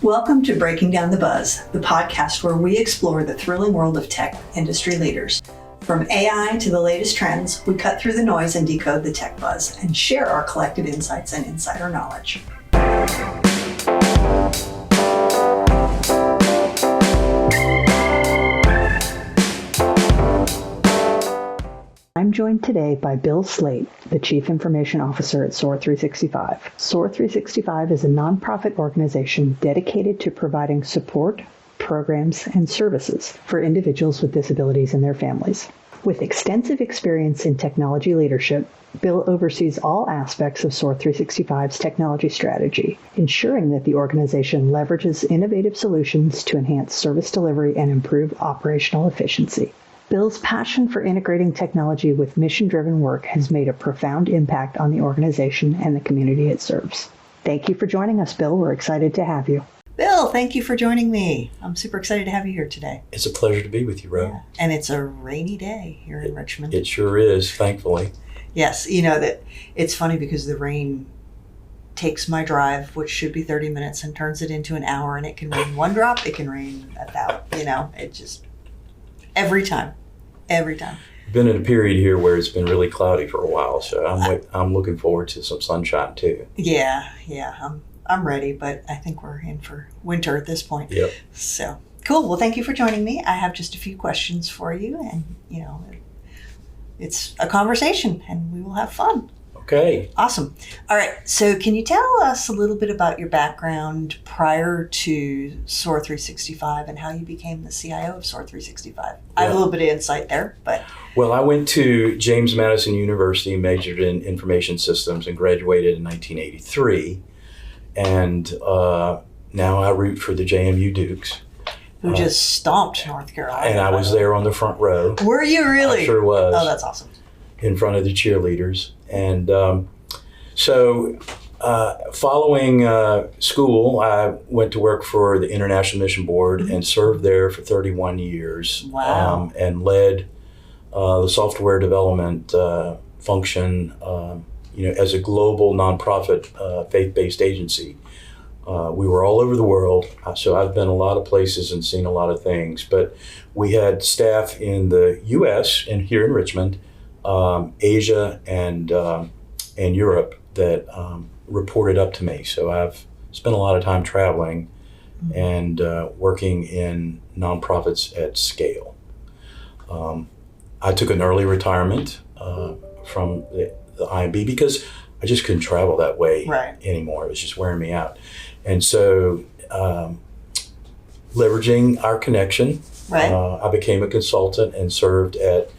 Welcome to Breaking Down the Buzz, the podcast where we explore the thrilling world of tech industry leaders. From AI to the latest trends, we cut through the noise and decode the tech buzz and share our collected insights and insider knowledge. I'm joined today by Bill Slate, the Chief Information Officer at SOAR 365. SOAR 365 is a nonprofit organization dedicated to providing support, programs, and services for individuals with disabilities and their families. With extensive experience in technology leadership, Bill oversees all aspects of SOAR 365's technology strategy, ensuring that the organization leverages innovative solutions to enhance service delivery and improve operational efficiency. Bill's passion for integrating technology with mission-driven work has made a profound impact on the organization and the community it serves. Thank you for joining us, Bill. We're excited to have you. Bill, thank you for joining me. I'm super excited to have you here today. It's a pleasure to be with you, Ro. Yeah. And it's a rainy day here in Richmond. It sure is, thankfully. Yes, you know that it's funny because the rain takes my drive, which should be 30 minutes, and turns it into an hour, and it can rain one drop, it can rain 1,000, it just... Every time. Been in a period here where it's been really cloudy for a while, so I'm looking forward to some sunshine too. Yeah, I'm ready, but I think we're in for winter at this point. Yep. So cool. Well, thank you for joining me. I have just a few questions for you, and it's a conversation, and we will have fun. Okay. Awesome. All right. So can you tell us a little bit about your background prior to SOAR 365 and how you became the CIO of SOAR 365? I have a little bit of insight there, but... Well, I went to James Madison University, majored in information systems, and graduated in 1983. And now I root for the JMU Dukes. Who just stomped North Carolina. And I was there on the front row. Were you really? I sure was. Oh, that's awesome. In front of the cheerleaders. And following school, I went to work for the International Mission Board and served there for 31 years. Wow. And led the software development function, as a global nonprofit faith-based agency. We were all over the world, so I've been a lot of places and seen a lot of things. But we had staff in the U.S. and here in Richmond, Asia and Europe that reported up to me. So I've spent a lot of time traveling and working in nonprofits at scale. I took an early retirement from the IMB because I just couldn't travel that way anymore. It was just wearing me out. And so leveraging our connection, I became a consultant and served at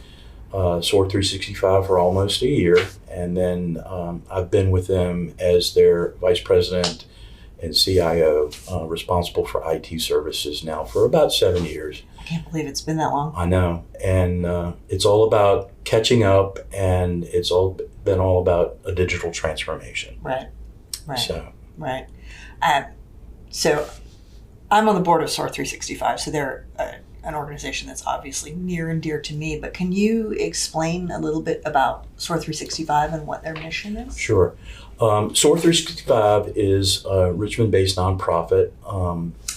SOAR 365 for almost a year, and then I've been with them as their vice president and CIO, responsible for IT services now for about 7 years. I can't believe it's been that long. I know, and it's all about catching up, and it's been all about a digital transformation. Right. So I'm on the board of SOAR 365, so they're an organization that's obviously near and dear to me, but can you explain a little bit about SOAR 365 and what their mission is? Sure. SOAR 365 is a Richmond-based nonprofit,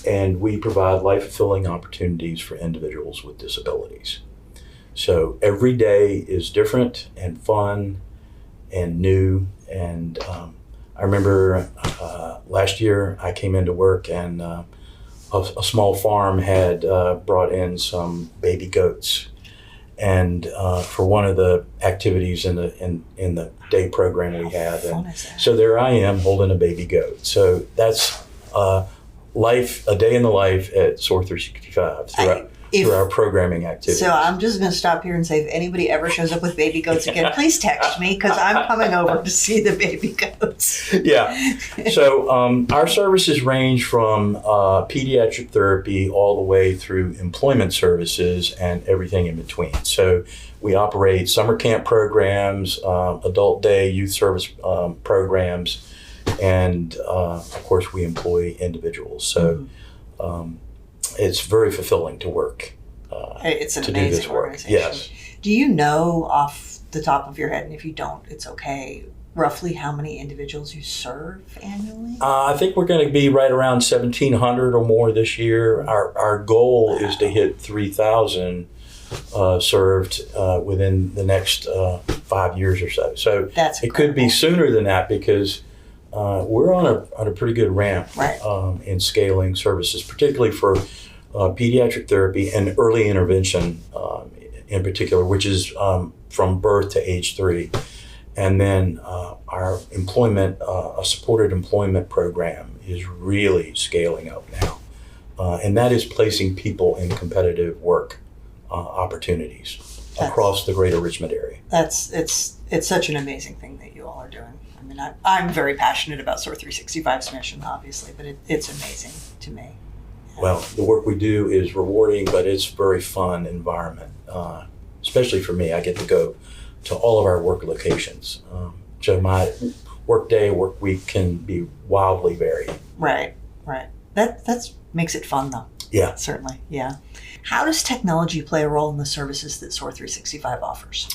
and we provide life-fulfilling opportunities for individuals with disabilities. So every day is different and fun and new, and I remember last year I came into work and a small farm had brought in some baby goats, and for one of the activities in the day program we had, and so there I am holding a baby goat. So that's a day in the life at SOAR 365 through our programming activities. So I'm just going to stop here and say, if anybody ever shows up with baby goats again, please text me because I'm coming over to see the baby goats. Yeah. So our services range from pediatric therapy all the way through employment services and everything in between. So we operate summer camp programs, adult day youth service programs, and of course we employ individuals. So it's very fulfilling to work. It's an to amazing do this work. organization. Yes. Do you know off the top of your head, and if you don't, it's okay, roughly how many individuals you serve annually? I think we're going to be right around 1,700 or more this year. Our goal is to hit 3,000 served within the next 5 years or so. So That's it could be sooner than that because we're on a pretty good ramp in scaling services, particularly for pediatric therapy and early intervention in particular, which is from birth to age 3. And then our employment, a supported employment program is really scaling up now. And that is placing people in competitive work opportunities across the greater Richmond area. It's such an amazing thing that you all are doing. I mean, I'm very passionate about SOAR 365's mission, obviously, but it's amazing to me. Well, the work we do is rewarding, but it's a very fun environment, especially for me. I get to go to all of our work locations. So my work week can be wildly varied. Right. That makes it fun, though. Yeah. Certainly, yeah. How does technology play a role in the services that SOAR 365 offers?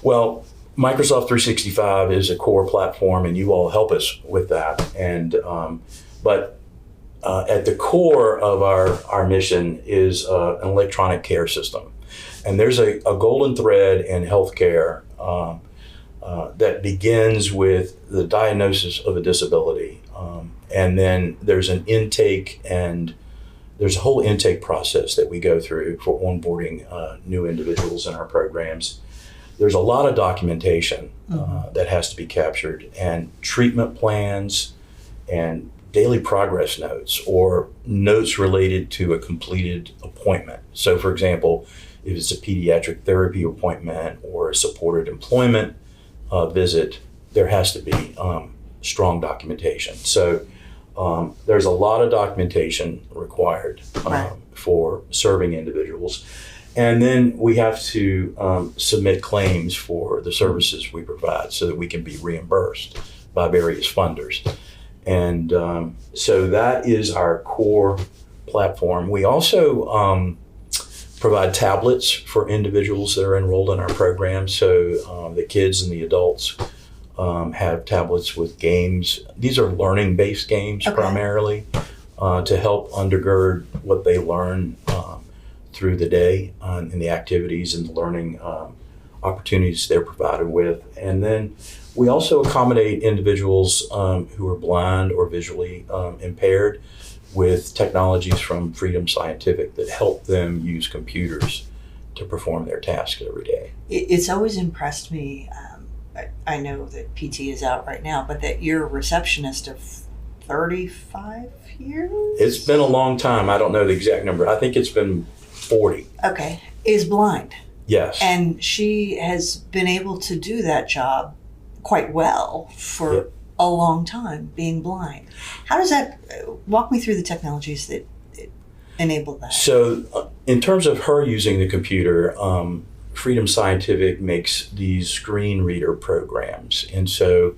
Well, Microsoft 365 is a core platform, and you all help us with that. And but at the core of our mission is an electronic care system. And there's a golden thread in healthcare that begins with the diagnosis of a disability. And then there's an intake, and there's a whole intake process that we go through for onboarding new individuals in our programs. There's a lot of documentation that has to be captured, and treatment plans and daily progress notes or notes related to a completed appointment. So for example, if it's a pediatric therapy appointment or a supported employment visit, there has to be strong documentation. So there's a lot of documentation required for serving individuals. And then we have to submit claims for the services we provide so that we can be reimbursed by various funders. And so that is our core platform. We also provide tablets for individuals that are enrolled in our program. So the kids and the adults have tablets with games. These are learning-based games primarily to help undergird what they learn through the day in the activities and the learning opportunities they're provided with. And then we also accommodate individuals who are blind or visually impaired with technologies from Freedom Scientific that help them use computers to perform their tasks every day. It's always impressed me. I know that PT is out right now, but that you're a receptionist of 35 years? It's been a long time. I don't know the exact number. I think it's been 40. Okay. Is blind. Yes. And she has been able to do that job quite well for a long time, being blind. How does that, walk me through the technologies that enable that? So in terms of her using the computer, Freedom Scientific makes these screen reader programs. And so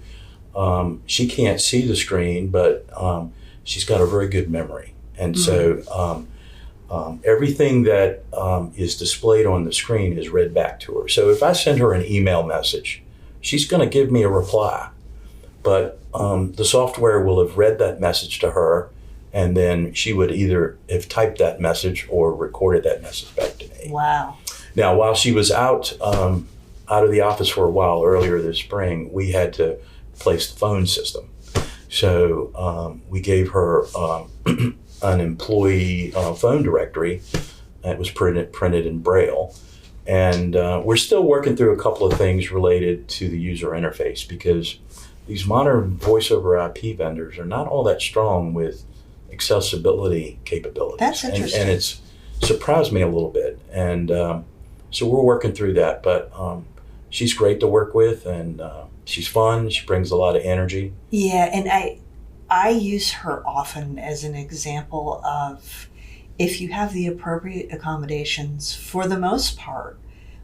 she can't see the screen, but she's got a very good memory. And so everything that is displayed on the screen is read back to her. So if I send her an email message, she's going to give me a reply. But the software will have read that message to her, and then she would either have typed that message or recorded that message back to me. Wow. Now, while she was out of the office for a while earlier this spring, we had to replace the phone system. So we gave her an employee phone directory that was printed in Braille. And we're still working through a couple of things related to the user interface because these modern voice over IP vendors are not all that strong with accessibility capabilities. That's interesting. And it's surprised me a little bit. And so we're working through that. But she's great to work with, and she's fun. She brings a lot of energy. Yeah, and I use her often as an example of if you have the appropriate accommodations, for the most part,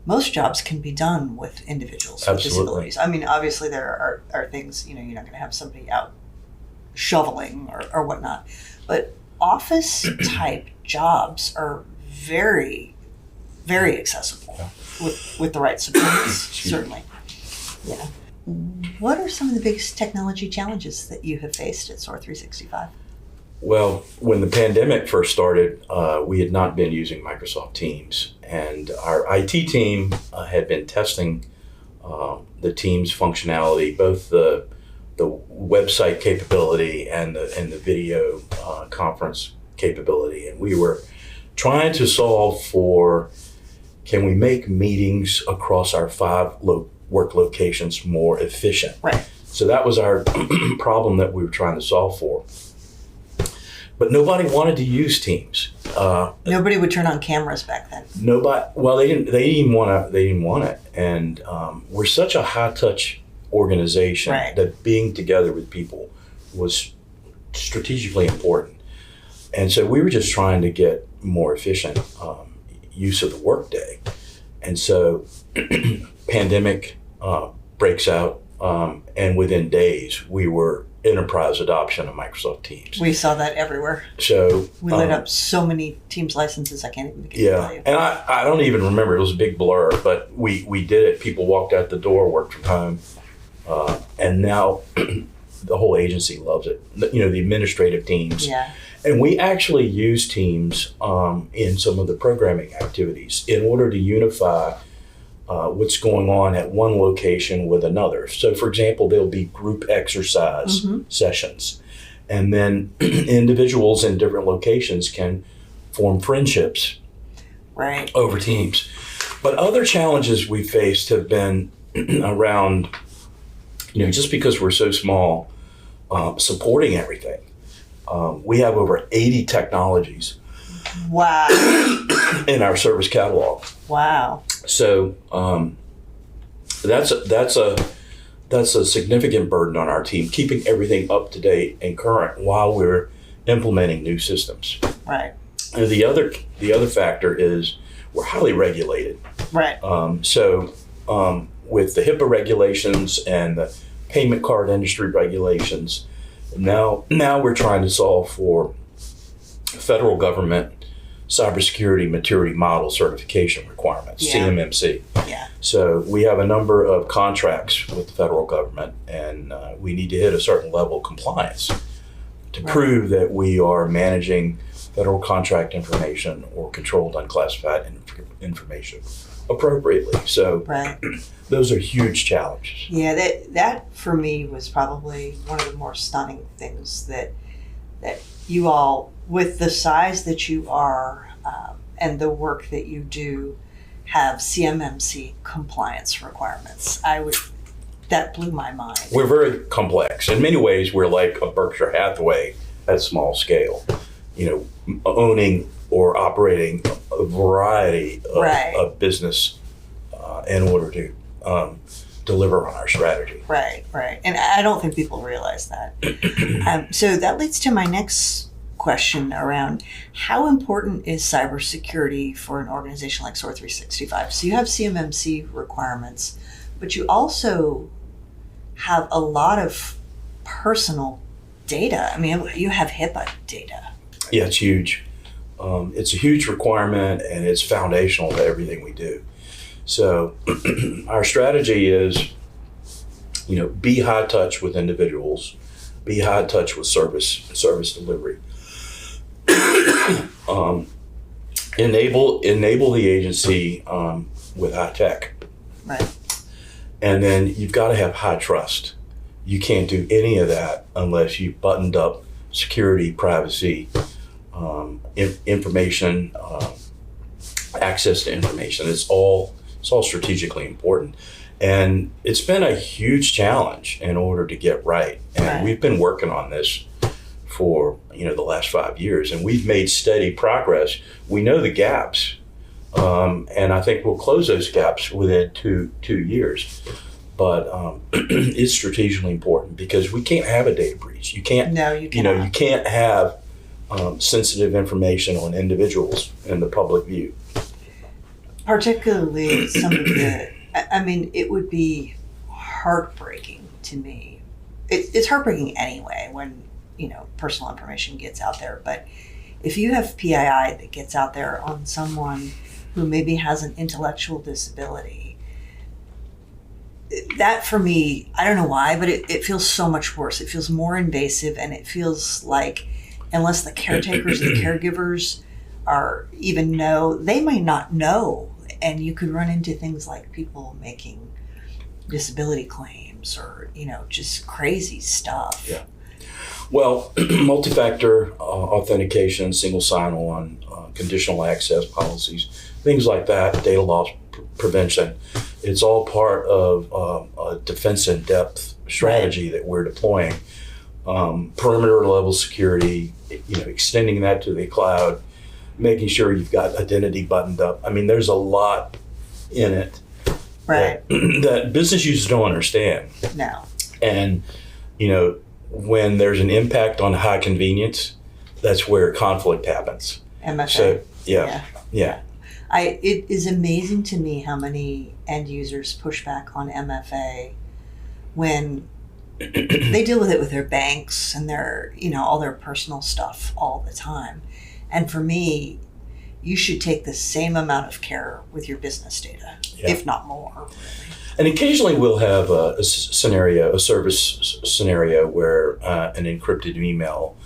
most jobs can be done with individuals with disabilities. I mean, obviously there are things, you're not going to have somebody out shoveling or whatnot, but office type jobs are very, very accessible with the right supports, certainly. Yeah. What are some of the biggest technology challenges that you have faced at SOAR 365? Well, when the pandemic first started, we had not been using Microsoft Teams, and our IT team had been testing the Teams functionality, both the website capability and the video conference capability, and we were trying to solve for, can we make meetings across our 5 work locations more efficient? Right. So that was our problem that we were trying to solve for. But nobody wanted to use Teams. Nobody would turn on cameras back then. Nobody. Well, they didn't. They didn't want it. And we're such a high touch organization Right. that being together with people was strategically important. And so we were just trying to get more efficient use of the workday. And so pandemic breaks out, and within days we were enterprise adoption of Microsoft Teams. We saw that everywhere. So We lit up so many Teams licenses, I can't even begin to tell you. and I don't even remember, it was a big blur, but we did it. People walked out the door, worked from home, and now the whole agency loves it. The administrative teams. Yeah. And we actually use Teams in some of the programming activities in order to unify what's going on at one location with another. So, for example, there'll be group exercise sessions, and then individuals in different locations can form friendships Right. over Teams. But other challenges we faced have been around, just because we're so small, supporting everything. We have over 80 technologies Wow. in our service catalog. Wow. So that's a significant burden on our team, keeping everything up to date and current while we're implementing new systems. Right. And the other factor is we're highly regulated. Right. With the HIPAA regulations and the payment card industry regulations, now we're trying to solve for federal government cybersecurity maturity model certification requirements, Yeah. CMMC. Yeah. So we have a number of contracts with the federal government, and we need to hit a certain level of compliance to Right. prove that we are managing federal contract information or controlled unclassified information appropriately. So Right. those are huge challenges. Yeah, that for me was probably one of the more stunning things that you all, with the size that you are and the work that you do, have CMMC compliance requirements. That blew my mind. We're very complex. In many ways, we're like a Berkshire Hathaway at small scale, owning or operating a variety Right. of business in order to deliver on our strategy. Right, right. And I don't think people realize that. So that leads to my next question around how important is cybersecurity for an organization like SOAR 365? So you have CMMC requirements, but you also have a lot of personal data. I mean, you have HIPAA data. Yeah, it's huge. It's a huge requirement, and it's foundational to everything we do. So our strategy is, be high touch with individuals, be high touch with service delivery. Enable the agency with high tech. Right. And then you've got to have high trust. You can't do any of that unless you've buttoned up security, privacy, information, access to information. It's all strategically important. And it's been a huge challenge in order to get right. And Right. we've been working on this for the last 5 years, and we've made steady progress. We know the gaps, and I think we'll close those gaps within two years. But it's strategically important because we can't have a data breach. You can't. No, you cannot. You can't have sensitive information on individuals in the public view. Particularly some of it would be heartbreaking to me. It's heartbreaking anyway when, personal information gets out there. But if you have PII that gets out there on someone who maybe has an intellectual disability, that for me, I don't know why, but it feels so much worse. It feels more invasive, and it feels like unless the caretakers and caregivers are even know, they may not know. And you could run into things like people making disability claims or, just crazy stuff. Yeah. Well, multi-factor authentication, single sign-on, conditional access policies, things like that, data loss prevention, it's all part of a defense in depth strategy that we're deploying. Perimeter level security, extending that to the cloud, making sure you've got identity buttoned up. I mean, there's a lot in it that business users don't understand. No. And, when there's an impact on high convenience, that's where conflict happens. MFA. So, yeah. It is amazing to me how many end users push back on MFA when they deal with it with their banks and their, all their personal stuff all the time. And for me, you should take the same amount of care with your business data, if not more. Really. And occasionally we'll have a service scenario where an encrypted email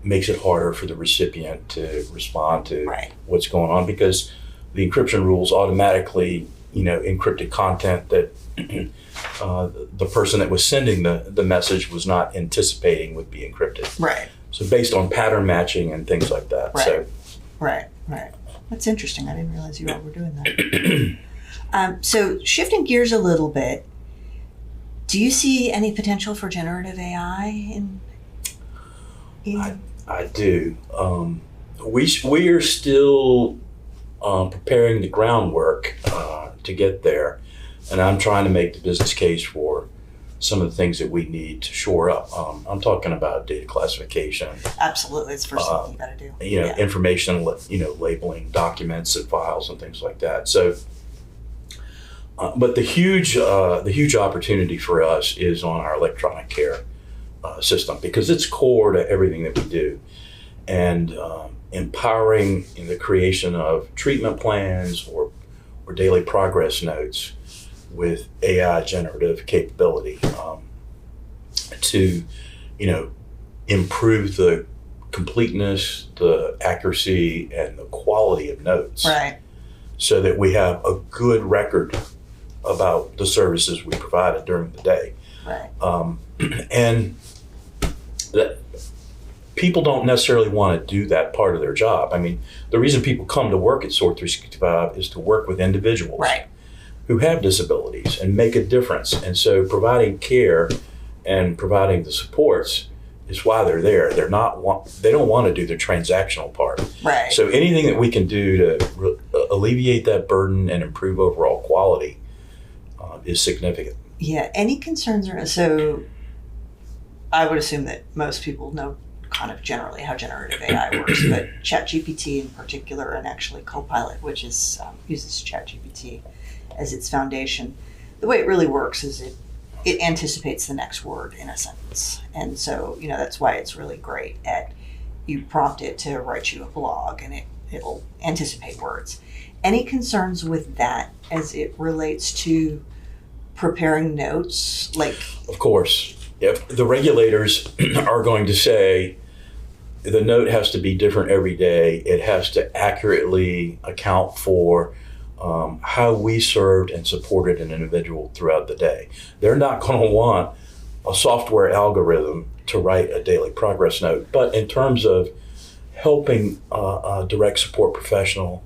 makes it harder for the recipient to respond to what's going on, because the encryption rules automatically, encrypted content that the person that was sending the message was not anticipating would be encrypted. Right. So based on pattern matching and things like that. Right. That's interesting. I didn't realize you all were doing that. So shifting gears a little bit, do you see any potential for generative AI in I do. We are still preparing the groundwork to get there, and I'm trying to make the business case for some of the things that we need to shore up. I'm talking about data classification. Absolutely, it's the first thing you got to do. Information, labeling documents and files and things like that. So, but the huge opportunity for us is on our electronic care system, because it's core to everything that we do, and empowering in the creation of treatment plans or daily progress notes with AI generative capability to, improve the completeness, the accuracy, and the quality of notes. Right. So that we have a good record about the services we provided during the day. Right. And that people don't necessarily want to do that part of their job. I mean, the reason people come to work at SOAR 365 is to work with individuals who have disabilities and make a difference. And so providing care and providing the supports is why they're there. They don't want to do the transactional part. Right. So anything that we can do to alleviate that burden and improve overall quality is significant. Yeah. Any concerns so I would assume that most people know kind of generally how generative AI works, but ChatGPT in particular, and actually Copilot, which is uses ChatGPT as its foundation, the way it really works is it anticipates the next word in a sentence. And so, that's why it's really great you prompt it to write you a blog and it'll anticipate words. Any concerns with that as it relates to preparing notes? Of course. If the regulators are going to say the note has to be different every day, it has to accurately account for how we served and supported an individual throughout the day. They're not going to want a software algorithm to write a daily progress note. But in terms of helping a direct support professional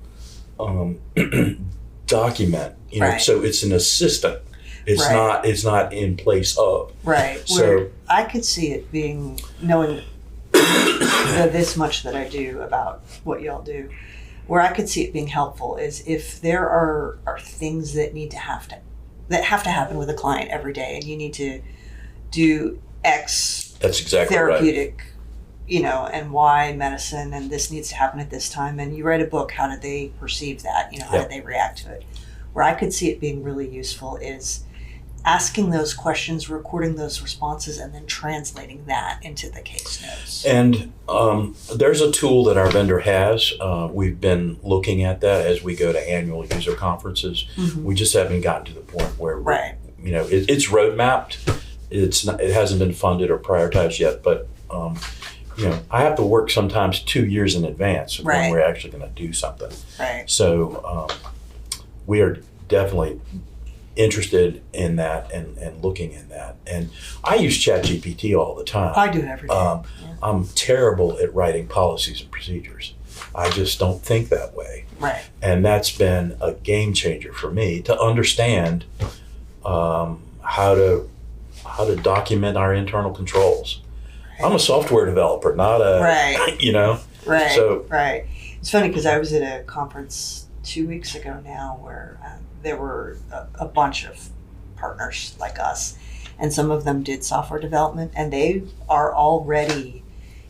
document, so it's an assistant. It's not in place of. Right. So where I could see it being, knowing this much that I do about what y'all do, where I could see it being helpful is if there are things that have to happen with a client every day, and you need to do X. That's exactly therapeutic, and Y medicine, and this needs to happen at this time. And you write a book. How did they perceive that? How did they react to it? Where I could see it being really useful is asking those questions, recording those responses, and then translating that into the case notes. And there's a tool that our vendor has. We've been looking at that as we go to annual user conferences. Mm-hmm. We just haven't gotten to the point where, Right. It's roadmapped. It hasn't been funded or prioritized yet, but I have to work sometimes 2 years in advance of when Right. we're actually going to do something. Right. So we are definitely interested in that and looking in that. And I use ChatGPT all the time. I do every day. Yeah. I'm terrible at writing policies and procedures. I just don't think that way. Right. And that's been a game changer for me to understand how to document our internal controls. Right. I'm a software developer, not a, Right. Right. So, right. It's funny because I was at a conference 2 weeks ago now where there were a bunch of partners like us, and some of them did software development, and they are already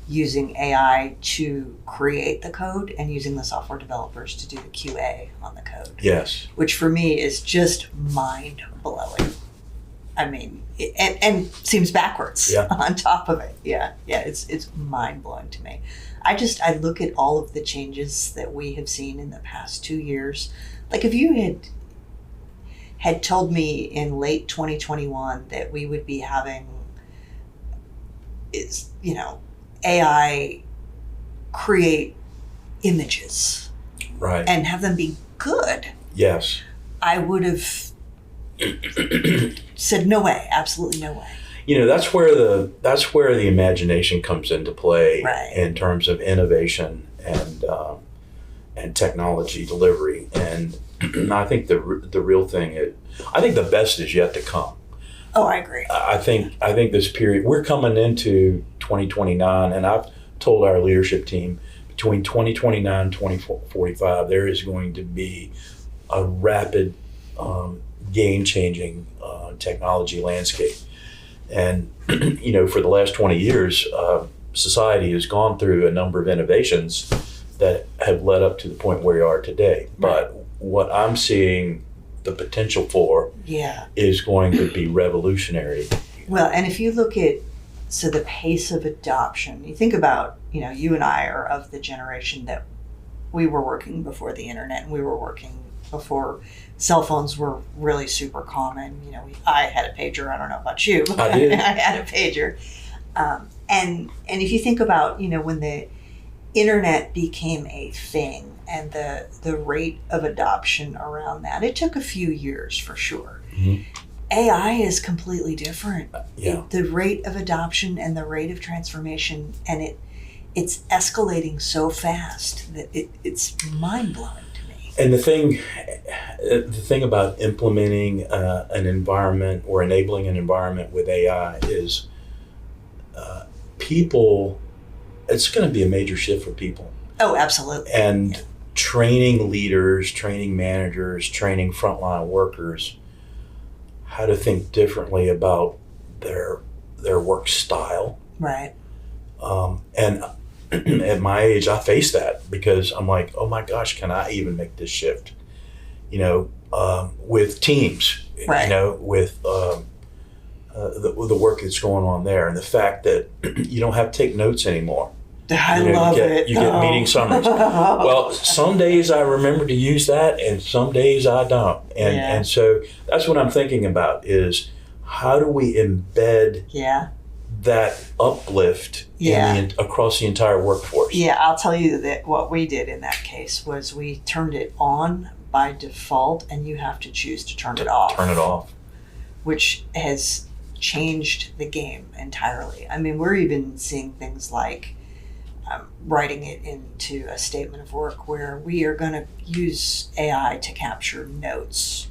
using AI to create the code and using the software developers to do the QA on the code. yes. Which for me is just mind blowing. I mean, and seems backwards Yeah. on top of it. Yeah, it's mind blowing to me. I look at all of the changes that we have seen in the past 2 years. Like if you had told me in late 2021 that we would be having AI create images Right. and have them be good, Yes. I would have said no way, absolutely no way. That's where the imagination comes into play. Right. In terms of innovation and technology delivery. And I think the real thing I think the best is yet to come. Oh, I agree. I think this period, we're coming into 2029, and I've told our leadership team between 2029 and 2045 there is going to be a rapid game-changing technology landscape. And for the last 20 years, society has gone through a number of innovations that have led up to the point where we are today. But what I'm seeing the potential for is going to be revolutionary. Well, and if you look at the pace of adoption, you think about, you and I are of the generation that we were working before the internet, and we were working before cell phones were really super common. I had a pager. I don't know about you, but I did. I had a pager. And if you think about, when the internet became a thing and the rate of adoption around that, it took a few years for sure. Mm-hmm. AI is completely different. Yeah. The rate of adoption and the rate of transformation, and it's escalating so fast that it's mind-blowing to me. And the thing about implementing an environment or enabling an environment with AI is people, it's going to be a major shift for people. Oh, absolutely. And training leaders, training managers, training frontline workers how to think differently about their work style. Right. And at my age, I face that because I'm like, oh my gosh, can I even make this shift? With teams, right. With the work that's going on there, and the fact that you don't have to take notes anymore. I love it. You get meeting summaries. Well, some days I remember to use that, and some days I don't. And so that's what I'm thinking about is how do we embed that uplift across the entire workforce? Yeah, I'll tell you that what we did in that case was we turned it on by default, and you have to choose to turn it off. Turn it off. Which has changed the game entirely. I mean, we're even seeing things like writing it into a statement of work where we are going to use AI to capture notes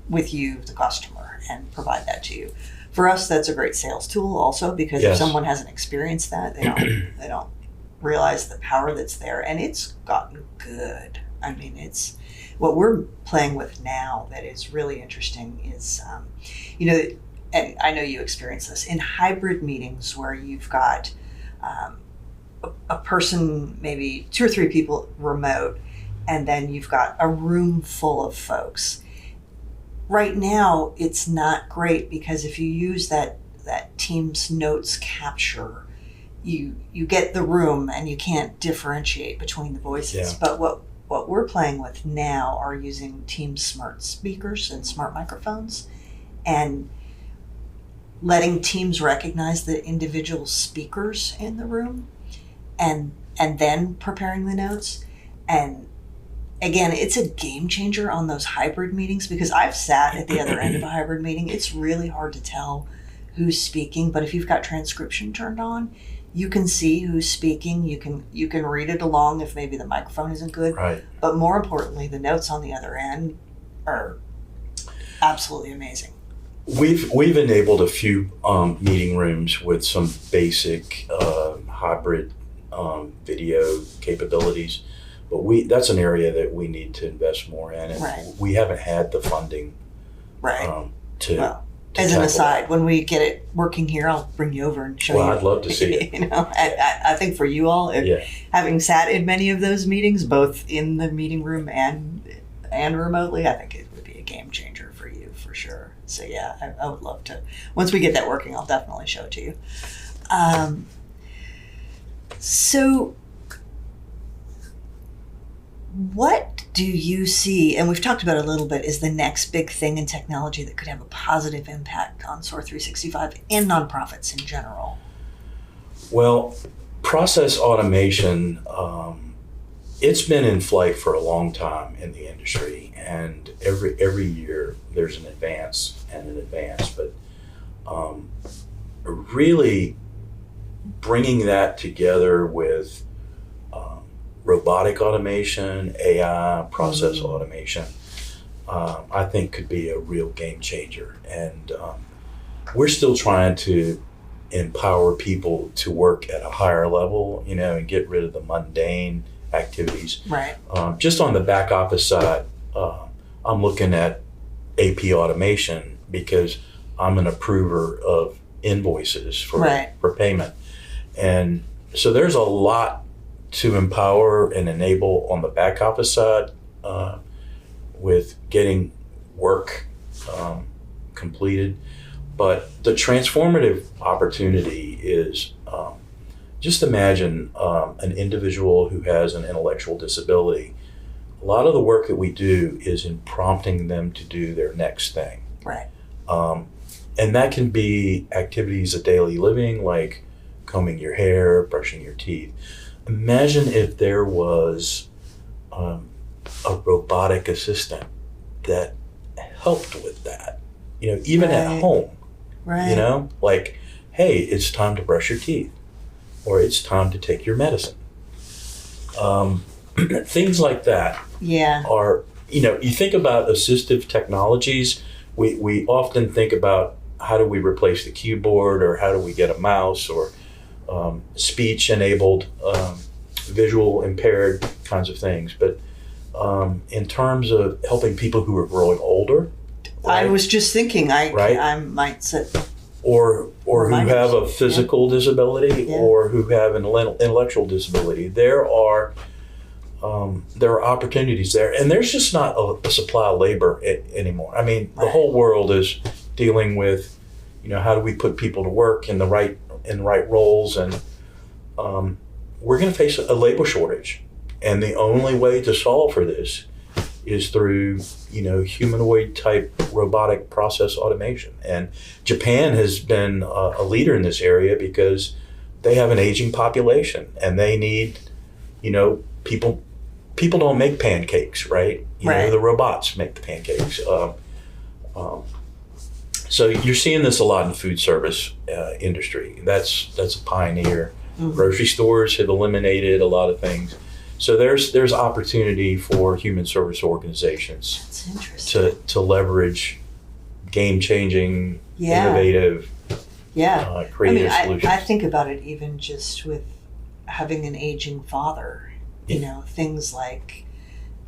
with you, the customer, and provide that to you. For us, that's a great sales tool also, because if someone hasn't experienced that, they don't realize the power that's there, and it's gotten good. I mean, it's what we're playing with now that is really interesting is, and I know you experience this in hybrid meetings where you've got a person, maybe 2 or 3 people remote, and then you've got a room full of folks. right now it's not great because if you use that Teams notes capture, you get the room and you can't differentiate between the voices. Yeah. But what we're playing with now are using Teams smart speakers and smart microphones and letting Teams recognize the individual speakers in the room and then preparing the notes. And again, it's a game changer on those hybrid meetings because I've sat at the other end of a hybrid meeting. It's really hard to tell who's speaking, but if you've got transcription turned on, you can see who's speaking. You can read it along if maybe the microphone isn't good. Right. But more importantly, the notes on the other end are absolutely amazing. We've enabled a few meeting rooms with some basic hybrid video capabilities, but that's an area that we need to invest more in, and Right. we haven't had the funding Right. to. Well, to as an tackle aside, that. when we get it working here, I'll bring you over and show Well, you. I'd love to see it. You know, I think for you all, Yeah. having sat in many of those meetings, both in the meeting room and remotely, I think it would be a game changer for you for sure. So yeah, I would love to. Once we get that working, I'll definitely show it to you. So what do you see, and we've talked about it a little bit, is the next big thing in technology that could have a positive impact on SOAR 365 and nonprofits in general? Well, process automation, it's been in flight for a long time in the industry, and every year there's an advance and an advance, but really bringing that together with robotic automation, AI, process automation, I think could be a real game changer. And we're still trying to empower people to work at a higher level, and get rid of the mundane activities. Right. Just on the back office side, I'm looking at AP automation because I'm an approver of invoices for payment. And so there's a lot to empower and enable on the back office side with getting work completed. But the transformative opportunity is just imagine an individual who has an intellectual disability. A lot of the work that we do is in prompting them to do their next thing. Right. And that can be activities of daily living like combing your hair, brushing your teeth. Imagine if there was a robotic assistant that helped with that, even at home, Right. like, hey, it's time to brush your teeth or it's time to take your medicine. Things like that Yeah. are, you think about assistive technologies, we often think about how do we replace the keyboard or how do we get a mouse or speech enabled, visual impaired kinds of things. But in terms of helping people who are growing older, I was just thinking Right. I might sit. or who Reminders. have a physical disability Yeah. or who have an intellectual disability, there are opportunities there, and there's just not a supply of labor anymore. I mean, the Right. whole world is dealing with, how do we put people to work in the right roles, and we're going to face a labor shortage, and the only way to solve for this is through humanoid type robotic process automation. And Japan has been a leader in this area because they have an aging population and they need people don't make pancakes, right? The robots make the pancakes. So you're seeing this a lot in the food service industry. That's a pioneer. Mhm. Grocery stores have eliminated a lot of things. So there's opportunity for human service organizations That's interesting. to leverage game-changing, Yeah. innovative, Yeah. creative solutions. I think about it even just with having an aging father, things like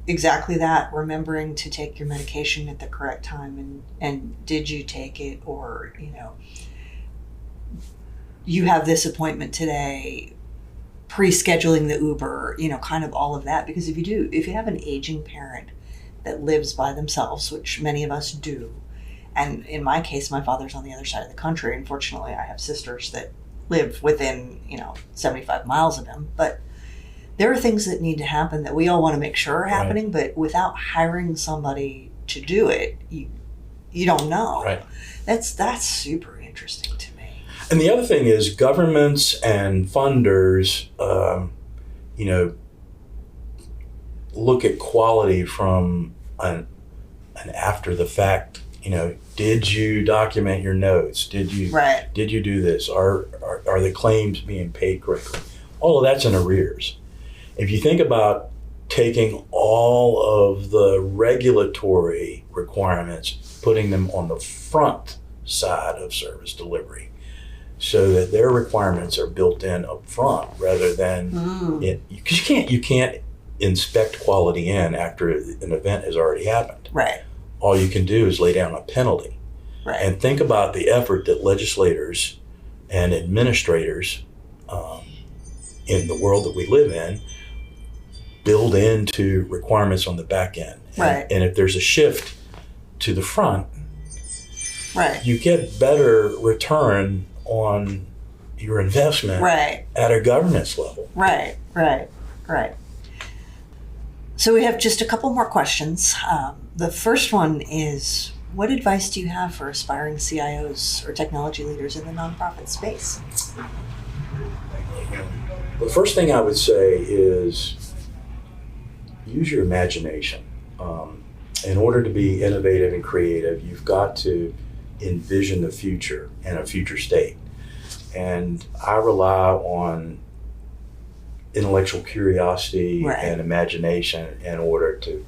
exactly that, remembering to take your medication at the correct time and did you take it, or, you have this appointment today, pre-scheduling the Uber, kind of all of that. Because if you have an aging parent that lives by themselves, which many of us do. And in my case, my father's on the other side of the country. Unfortunately, I have sisters that live within, 75 miles of him. But there are things that need to happen that we all want to make sure are happening, but without hiring somebody to do it, you don't know. Right. That's super interesting to me. And the other thing is governments and funders, look at quality from an after the fact. Did you document your notes? Did you do this? Are the claims being paid correctly? All of that's in arrears. If you think about taking all of the regulatory requirements, putting them on the front side of service delivery, so that their requirements are built in up front rather than because you can't inspect quality in after an event has already happened. Right. All you can do is lay down a penalty. Right. And think about the effort that legislators and administrators in the world that we live in build into requirements on the back end. Right. And if there's a shift to the front, right, you get better return on your investment at a governance level. Right. So we have just a couple more questions. The first one is, what advice do you have for aspiring CIOs or technology leaders in the nonprofit space? The first thing I would say is use your imagination. In order to be innovative and creative, you've got to envision the future and a future state. And I rely on intellectual curiosity and imagination in order to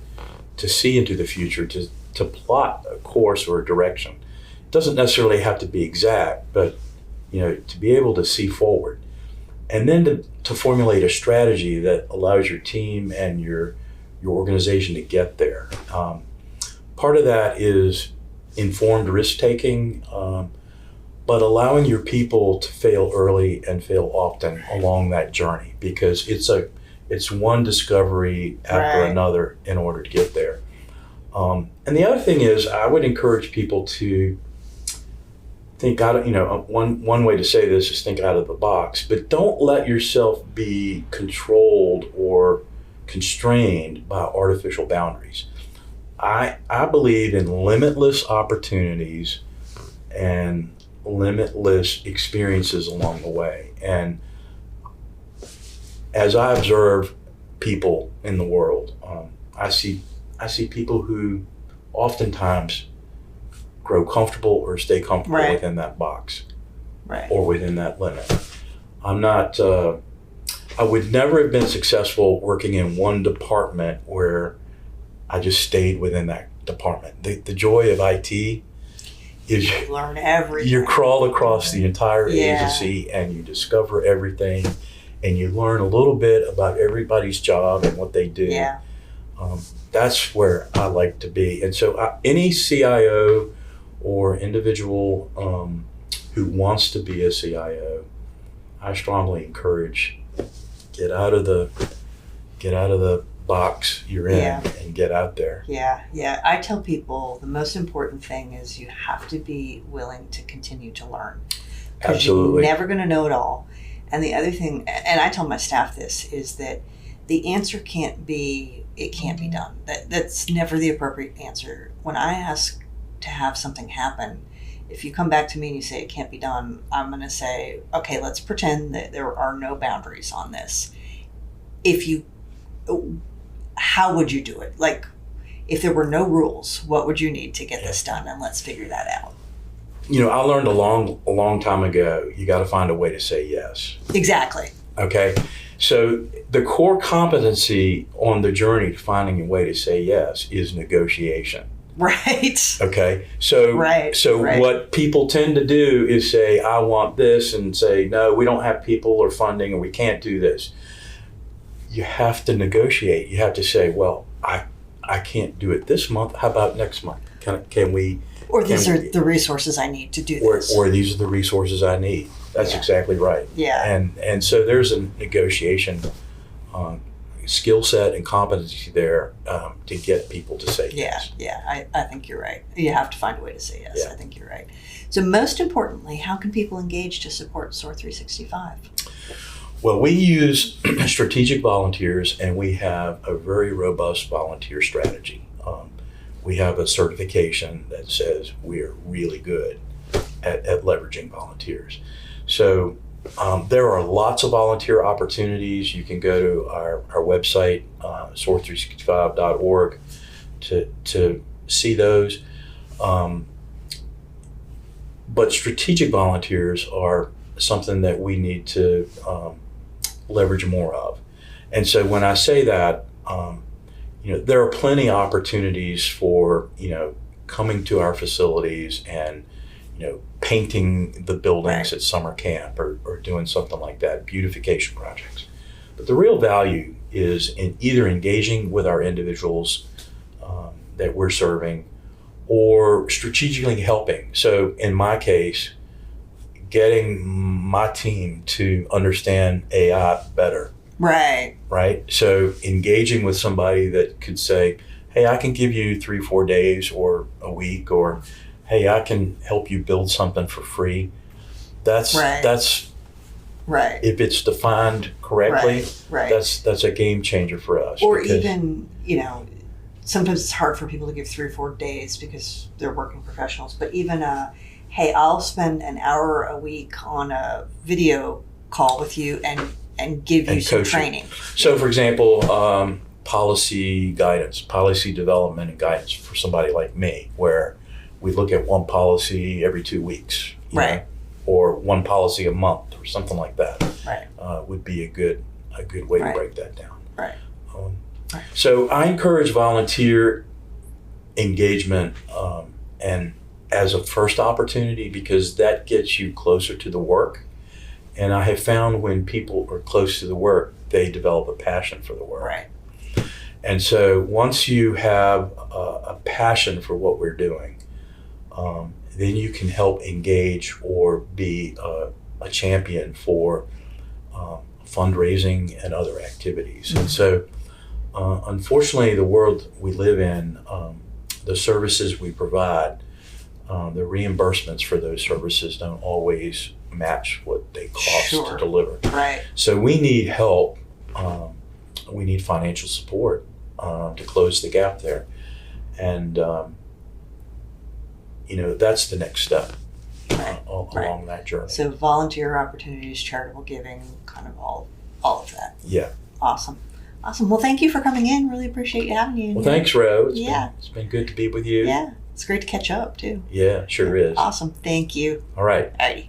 see into the future, to plot a course or a direction. It doesn't necessarily have to be exact, but to be able to see forward. And then to formulate a strategy that allows your team and your organization to get there. Part of that is informed risk-taking, but allowing your people to fail early and fail often along that journey, because it's one discovery after another in order to get there. And the other thing is, I would encourage people to think out of, one way to say this is think out of the box, but don't let yourself be controlled or constrained by artificial boundaries. I believe in limitless opportunities and limitless experiences along the way. And as I observe people in the world, I see people who oftentimes grow comfortable or stay comfortable within that box or within that limit. I would never have been successful working in one department where I just stayed within that department. The joy of IT is you learn everything. You crawl across the entire agency and you discover everything, and you learn a little bit about everybody's job and what they do. Yeah. That's where I like to be. And so any CIO or individual who wants to be a CIO, I strongly encourage get out of the box you're in and get out there. Yeah. I tell people the most important thing is you have to be willing to continue to learn. Absolutely. You're never going to know it all. And the other thing, and I tell my staff this, is that the answer can't be, it can't be done. That's never the appropriate answer. When I ask to have something happen, if you come back to me and you say it can't be done, I'm going to say, okay, let's pretend that there are no boundaries on this. How would you do it? Like, if there were no rules, what would you need to get this done? And let's figure that out. I learned a long time ago, you got to find a way to say yes. Exactly. Okay. So the core competency on the journey to finding a way to say yes is negotiation. Right. Okay. So what people tend to do is say, I want this, and say, no, we don't have people or funding, or we can't do this. You have to negotiate. You have to say, well, I can't do it this month. How about next month? Can we? Or these are the resources I need to do this. Or these are the resources I need. That's exactly right. Yeah. And so there's a negotiation skill set and competency there to get people to say yes. Yeah, I think you're right. You have to find a way to say yes. Yeah. I think you're right. So most importantly, how can people engage to support SOAR 365? Well, we use strategic volunteers, and we have a very robust volunteer strategy. We have a certification that says we're really good at leveraging volunteers. So there are lots of volunteer opportunities. You can go to our website, soar365.org, to see those. But strategic volunteers are something that we need to leverage more of. And so when I say that, there are plenty of opportunities for, coming to our facilities and, painting the buildings at summer camp or doing something like that, beautification projects. But the real value is in either engaging with our individuals that we're serving or strategically helping. So in my case, getting my team to understand AI better. Right. So engaging with somebody that could say, hey, I can give you 3-4 days or a week, or hey, I can help you build something for free. That's right. If it's defined correctly, Right. that's a game changer for us. Or even, sometimes it's hard for people to give 3 or 4 days because they're working professionals, but even hey, I'll spend an hour a week on a video call with you and give you some training. So for example, policy guidance, policy development and guidance for somebody like me, where we look at one policy every 2 weeks, or one policy a month or something like that. Would be a good way to break that down. So I encourage volunteer engagement and as a first opportunity, because that gets you closer to the work. And I have found when people are close to the work, they develop a passion for the work. And so once you have a passion for what we're doing, then you can help engage or be a champion for fundraising and other activities. And so unfortunately, the world we live in, the services we provide, the reimbursements for those services don't always match what they cost to deliver. So we need help. We need financial support to close the gap there. And, that's the next step along that journey. So volunteer opportunities, charitable giving, kind of all of that. Yeah. Awesome. Well, thank you for coming in. Really appreciate having you. Well, thanks, Ro. It's been good to be with you. Yeah. It's great to catch up, too. Yeah, sure is. Awesome. Thank you. All right. Alrighty.